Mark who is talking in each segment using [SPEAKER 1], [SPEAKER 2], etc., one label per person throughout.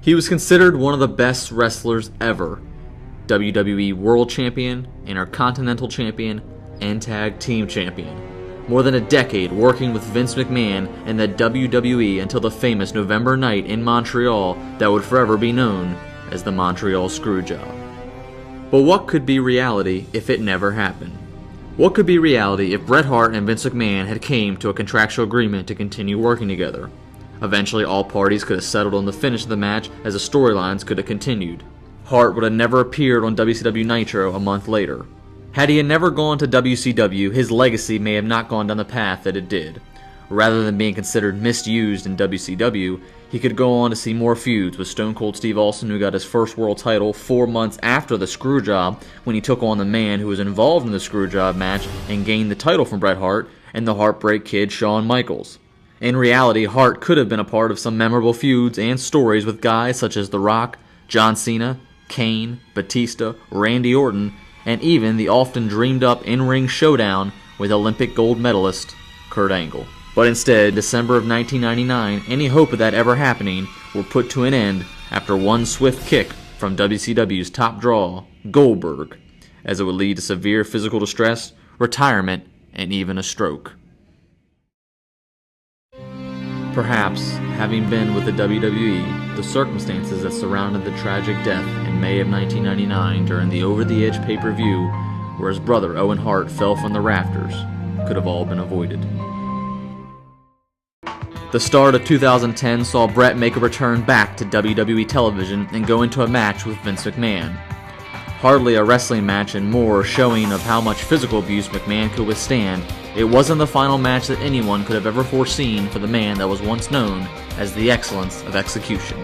[SPEAKER 1] He was considered one of the best wrestlers ever. WWE World Champion, Intercontinental Champion, and Tag Team Champion. More than a decade working with Vince McMahon and the WWE until the famous November night in Montreal that would forever be known as the Montreal Screwjob. But what could be reality if it never happened? What could be reality if Bret Hart and Vince McMahon had came to a contractual agreement to continue working together? Eventually, all parties could have settled on the finish of the match as the storylines could have continued. Hart would have never appeared on WCW Nitro a month later. Had he never gone to WCW, his legacy may have not gone down the path that it did. Rather than being considered misused in WCW, he could go on to see more feuds with Stone Cold Steve Austin, who got his first world title 4 months after the Screwjob when he took on the man who was involved in the Screwjob match and gained the title from Bret Hart, and the Heartbreak Kid Shawn Michaels. In reality, Hart could have been a part of some memorable feuds and stories with guys such as The Rock, John Cena, Kane, Batista, Randy Orton, and even the often dreamed up in-ring showdown with Olympic gold medalist Kurt Angle. But instead, December of 1999, any hope of that ever happening were put to an end after one swift kick from WCW's top draw, Goldberg, as it would lead to severe physical distress, retirement, and even a stroke. Perhaps, having been with the WWE, the circumstances that surrounded the tragic death in May of 1999 during the Over the Edge pay-per-view, where his brother Owen Hart fell from the rafters, could have all been avoided. The start of 2010 saw Bret make a return back to WWE television and go into a match with Vince McMahon. Hardly a wrestling match and more showing of how much physical abuse McMahon could withstand, it wasn't the final match that anyone could have ever foreseen for the man that was once known as the excellence of execution.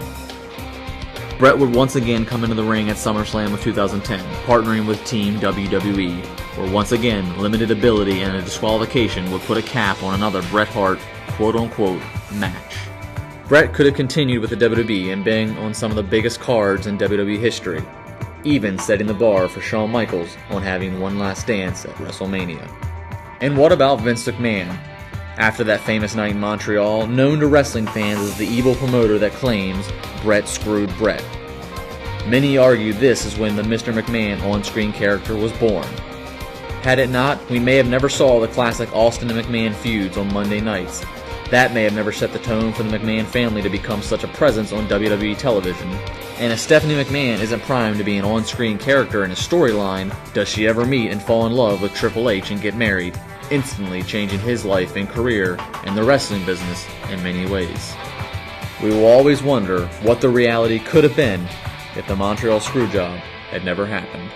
[SPEAKER 1] Bret would once again come into the ring at SummerSlam of 2010, partnering with Team WWE, where once again limited ability and a disqualification would put a cap on another Bret Hart quote-unquote match. Bret could have continued with the WWE and been on some of the biggest cards in WWE history, even setting the bar for Shawn Michaels on having one last dance at WrestleMania. And what about Vince McMahon? After that famous night in Montreal, known to wrestling fans as the evil promoter that claims Bret screwed Bret. Many argue this is when the Mr. McMahon on-screen character was born. Had it not, we may have never saw the classic Austin and McMahon feuds on Monday nights. That may have never set the tone for the McMahon family to become such a presence on WWE television. And if Stephanie McMahon isn't primed to be an on-screen character in a storyline, does she ever meet and fall in love with Triple H and get married, instantly changing his life and career and the wrestling business in many ways? We will always wonder what the reality could have been if the Montreal Screwjob had never happened.